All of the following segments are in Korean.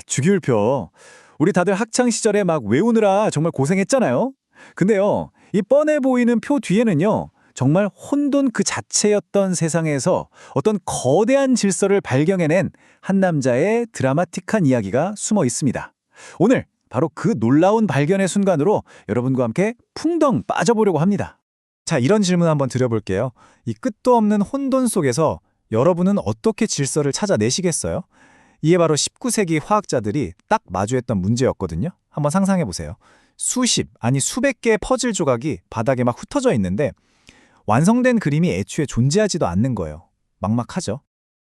주기율표. 우리 다들 학창 시절에 막 외우느라 정말 고생했잖아요. 근데요, 이 뻔해 보이는 표 뒤에는요, 정말 혼돈 그 자체였던 세상에서 어떤 거대한 질서를 발견해낸 한 남자의 드라마틱한 이야기가 숨어 있습니다. 오늘 바로 그 놀라운 발견의 순간으로 여러분과 함께 풍덩 빠져보려고 합니다. 자, 이런 질문 한번 드려볼게요. 이 끝도 없는 혼돈 속에서 여러분은 어떻게 질서를 찾아내시겠어요? 이게 바로 19세기 화학자들이 딱 마주했던 문제였거든요. 한번 상상해 보세요. 수십, 아니 수백 개의 퍼즐 조각이 바닥에 막 흩어져 있는데 완성된 그림이 애초에 존재하지도 않는 거예요. 막막하죠?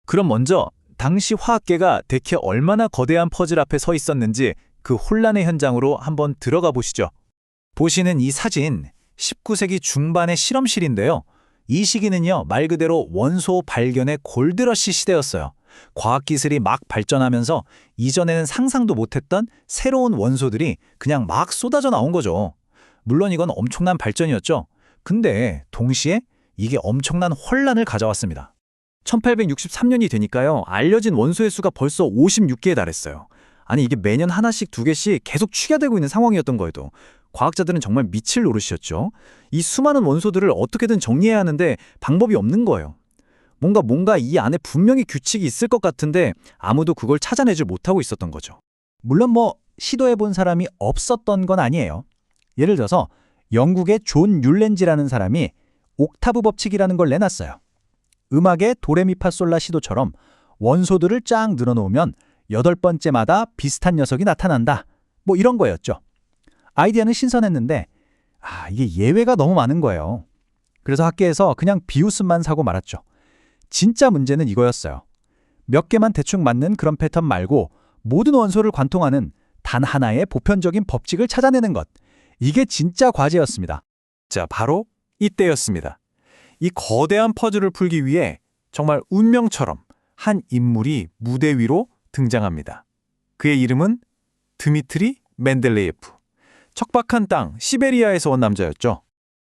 그럼 먼저 당시 화학계가 대체 얼마나 거대한 퍼즐 앞에 서 있었는지 그 혼란의 현장으로 한번 들어가 보시죠. 보시는 이 사진, 19세기 중반의 실험실인데요. 이 시기는요, 말 그대로 원소 발견의 골드러시 시대였어요. 과학기술이 막 발전하면서 이전에는 상상도 못했던 새로운 원소들이 그냥 막 쏟아져 나온 거죠. 물론 이건 엄청난 발전이었죠. 근데 동시에 이게 엄청난 혼란을 가져왔습니다. 1863년이 되니까요, 알려진 원소의 수가 벌써 56개에 달했어요. 아니 이게 매년 하나씩 두 개씩 계속 추가되고 있는 상황이었던 거예요. 과학자들은 정말 미칠 노릇이었죠. 이 수많은 원소들을 어떻게든 정리해야 하는데 방법이 없는 거예요. 뭔가 이 안에 분명히 규칙이 있을 것 같은데 아무도 그걸 찾아내지 못하고 있었던 거죠. 물론 시도해본 사람이 없었던 건 아니에요. 예를 들어서 영국의 존 율렌지라는 사람이 옥타브 법칙이라는 걸 내놨어요. 음악의 도레미파솔라 시도처럼 원소들을 쫙 늘어놓으면 8번째마다 비슷한 녀석이 나타난다. 이런 거였죠. 아이디어는 신선했는데 이게 예외가 너무 많은 거예요. 그래서 학계에서 그냥 비웃음만 사고 말았죠. 진짜 문제는 이거였어요. 몇 개만 대충 맞는 그런 패턴 말고 모든 원소를 관통하는 단 하나의 보편적인 법칙을 찾아내는 것. 이게 진짜 과제였습니다. 자, 바로 이때였습니다. 이 거대한 퍼즐을 풀기 위해 정말 운명처럼 한 인물이 무대 위로 등장합니다. 그의 이름은 드미트리 멘델레예프. 척박한 땅 시베리아에서 온 남자였죠.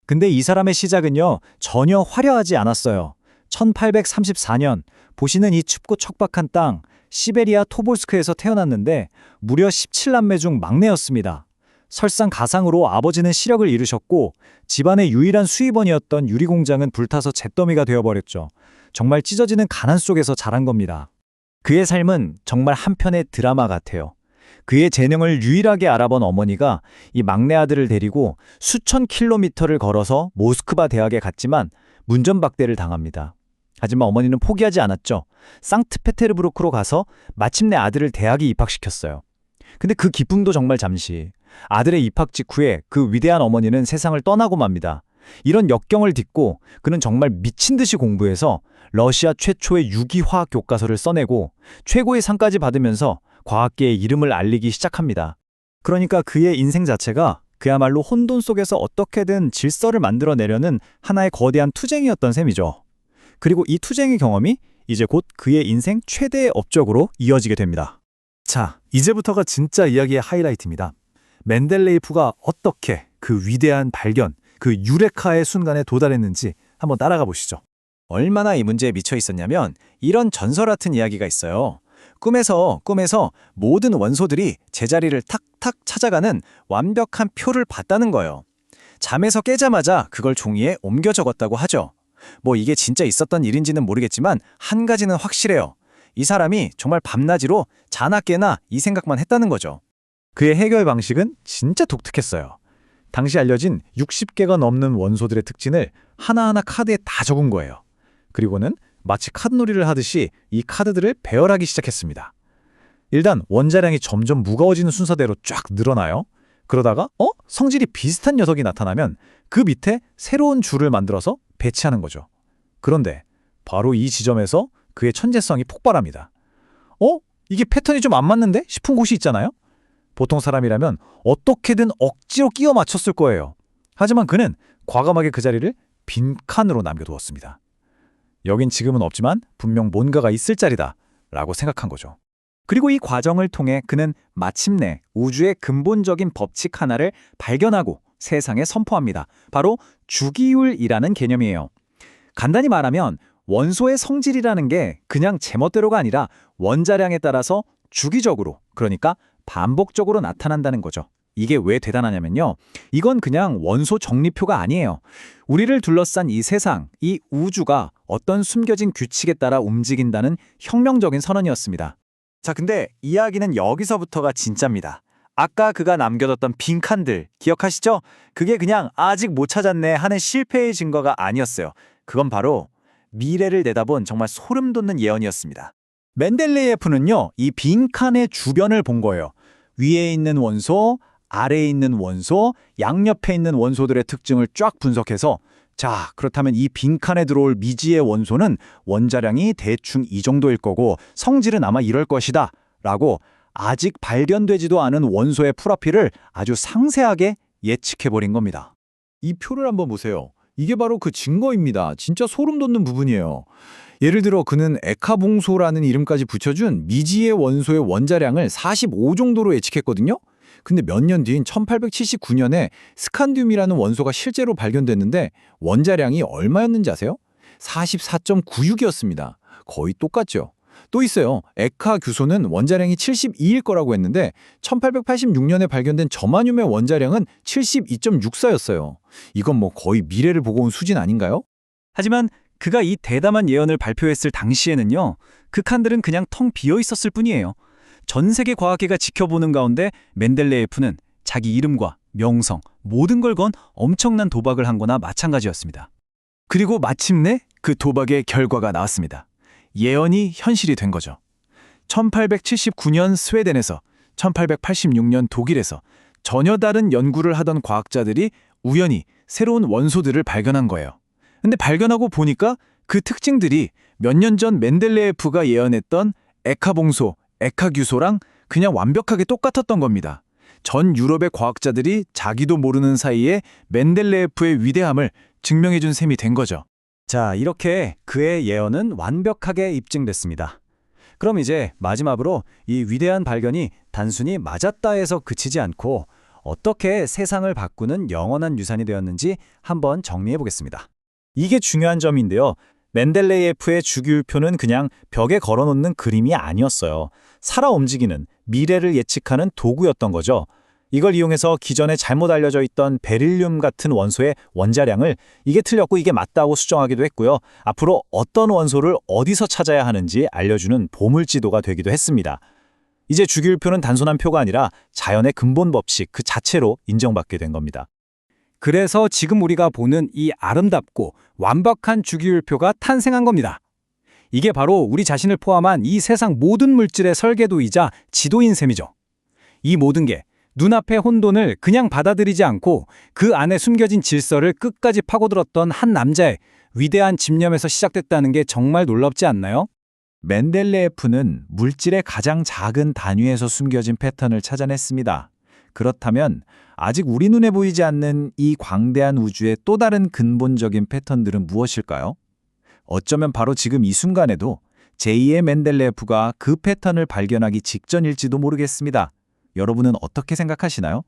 근데 이 사람의 시작은요, 전혀 화려하지 않았어요. 1834년 보시는 이 춥고 척박한 땅 시베리아 토볼스크에서 태어났는데 무려 17남매 중 막내였습니다. 설상가상으로 아버지는 시력을 잃으셨고 집안의 유일한 수입원이었던 유리공장은 불타서 잿더미가 되어버렸죠. 정말 찢어지는 가난 속에서 자란 겁니다. 그의 삶은 정말 한편의 드라마 같아요. 그의 재능을 유일하게 알아본 어머니가 이 막내 아들을 데리고 수천 킬로미터를 걸어서 모스크바 대학에 갔지만 문전박대를 당합니다. 하지만 어머니는 포기하지 않았죠. 상트페테르부르크로 가서 마침내 아들을 대학에 입학시켰어요. 근데 그 기쁨도 정말 잠시. 아들의 입학 직후에 그 위대한 어머니는 세상을 떠나고 맙니다. 이런 역경을 딛고 그는 정말 미친 듯이 공부해서 러시아 최초의 유기화학 교과서를 써내고 최고의 상까지 받으면서 과학계의 이름을 알리기 시작합니다. 그러니까 그의 인생 자체가 그야말로 혼돈 속에서 어떻게든 질서를 만들어내려는 하나의 거대한 투쟁이었던 셈이죠. 그리고 이 투쟁의 경험이 이제 곧 그의 인생 최대의 업적으로 이어지게 됩니다. 자, 이제부터가 진짜 이야기의 하이라이트입니다. 멘델레이프가 어떻게 그 위대한 발견, 그 유레카의 순간에 도달했는지 한번 따라가 보시죠. 얼마나 이 문제에 미쳐 있었냐면 이런 전설 같은 이야기가 있어요. 꿈에서 모든 원소들이 제자리를 탁탁 찾아가는 완벽한 표를 봤다는 거예요. 잠에서 깨자마자 그걸 종이에 옮겨 적었다고 하죠. 이게 진짜 있었던 일인지는 모르겠지만 한 가지는 확실해요. 이 사람이 정말 밤낮으로 자나 깨나 이 생각만 했다는 거죠. 그의 해결 방식은 진짜 독특했어요. 당시 알려진 60개가 넘는 원소들의 특징을 하나하나 카드에 다 적은 거예요. 그리고는 마치 카드놀이를 하듯이 이 카드들을 배열하기 시작했습니다. 일단 원자량이 점점 무거워지는 순서대로 쫙 늘어나요. 그러다가 성질이 비슷한 녀석이 나타나면 그 밑에 새로운 줄을 만들어서 배치하는 거죠. 그런데 바로 이 지점에서 그의 천재성이 폭발합니다. 이게 패턴이 좀 안 맞는데? 싶은 곳이 있잖아요. 보통 사람이라면 어떻게든 억지로 끼워 맞췄을 거예요. 하지만 그는 과감하게 그 자리를 빈칸으로 남겨두었습니다. 여긴 지금은 없지만 분명 뭔가가 있을 자리다 라고 생각한 거죠. 그리고 이 과정을 통해 그는 마침내 우주의 근본적인 법칙 하나를 발견하고 세상에 선포합니다. 바로 주기율이라는 개념이에요. 간단히 말하면 원소의 성질이라는 게 그냥 제멋대로가 아니라 원자량에 따라서 주기적으로, 그러니까 반복적으로 나타난다는 거죠. 이게 왜 대단하냐면요. 이건 그냥 원소 정리표가 아니에요. 우리를 둘러싼 이 세상, 이 우주가 어떤 숨겨진 규칙에 따라 움직인다는 혁명적인 선언이었습니다. 자, 근데 이야기는 여기서부터가 진짜입니다. 아까 그가 남겨뒀던 빈칸들 기억하시죠? 그게 그냥 아직 못 찾았네 하는 실패의 증거가 아니었어요. 그건 바로 미래를 내다본 정말 소름 돋는 예언이었습니다. 멘델레예프는요, 이 빈칸의 주변을 본 거예요. 위에 있는 원소, 아래에 있는 원소, 양옆에 있는 원소들의 특징을 쫙 분석해서 자, 그렇다면 이 빈칸에 들어올 미지의 원소는 원자량이 대충 이 정도일 거고 성질은 아마 이럴 것이다 라고 아직 발견되지도 않은 원소의 프로필을 아주 상세하게 예측해버린 겁니다. 이 표를 한번 보세요. 이게 바로 그 증거입니다. 진짜 소름 돋는 부분이에요. 예를 들어 그는 에카봉소라는 이름까지 붙여준 미지의 원소의 원자량을 45 정도로 예측했거든요. 근데 몇 년 뒤인 1879년에 스칸듐이라는 원소가 실제로 발견됐는데 원자량이 얼마였는지 아세요? 44.96이었습니다. 거의 똑같죠. 또 있어요. 에카규소는 원자량이 72일 거라고 했는데 1886년에 발견된 저마늄의 원자량은 72.64였어요. 이건 뭐 거의 미래를 보고 온 수준 아닌가요? 하지만 그가 이 대담한 예언을 발표했을 당시에는요. 그 칸들은 그냥 텅 비어 있었을 뿐이에요. 전 세계 과학계가 지켜보는 가운데 멘델레예프는 자기 이름과 명성, 모든 걸 건 엄청난 도박을 한 거나 마찬가지였습니다. 그리고 마침내 그 도박의 결과가 나왔습니다. 예언이 현실이 된 거죠. 1879년 스웨덴에서 1886년 독일에서 전혀 다른 연구를 하던 과학자들이 우연히 새로운 원소들을 발견한 거예요. 근데 발견하고 보니까 그 특징들이 몇 년 전 멘델레예프가 예언했던 에카봉소, 에카규소랑 그냥 완벽하게 똑같았던 겁니다. 전 유럽의 과학자들이 자기도 모르는 사이에 멘델레예프의 위대함을 증명해준 셈이 된 거죠. 자, 이렇게 그의 예언은 완벽하게 입증됐습니다. 그럼 이제 마지막으로 이 위대한 발견이 단순히 맞았다 해서 그치지 않고 어떻게 세상을 바꾸는 영원한 유산이 되었는지 한번 정리해 보겠습니다. 이게 중요한 점인데요. 멘델레예프의 주기율표는 그냥 벽에 걸어놓는 그림이 아니었어요. 살아 움직이는 미래를 예측하는 도구였던 거죠. 이걸 이용해서 기존에 잘못 알려져 있던 베릴륨 같은 원소의 원자량을 이게 틀렸고 이게 맞다고 수정하기도 했고요. 앞으로 어떤 원소를 어디서 찾아야 하는지 알려주는 보물지도가 되기도 했습니다. 이제 주기율표는 단순한 표가 아니라 자연의 근본 법칙 그 자체로 인정받게 된 겁니다. 그래서 지금 우리가 보는 이 아름답고 완벽한 주기율표가 탄생한 겁니다. 이게 바로 우리 자신을 포함한 이 세상 모든 물질의 설계도이자 지도인 셈이죠. 이 모든 게 눈앞의 혼돈을 그냥 받아들이지 않고 그 안에 숨겨진 질서를 끝까지 파고들었던 한 남자의 위대한 집념에서 시작됐다는 게 정말 놀랍지 않나요? 멘델레예프는 물질의 가장 작은 단위에서 숨겨진 패턴을 찾아냈습니다. 그렇다면 아직 우리 눈에 보이지 않는 이 광대한 우주의 또 다른 근본적인 패턴들은 무엇일까요? 어쩌면 바로 지금 이 순간에도 제2의 멘델레예프가 그 패턴을 발견하기 직전일지도 모르겠습니다. 여러분은 어떻게 생각하시나요?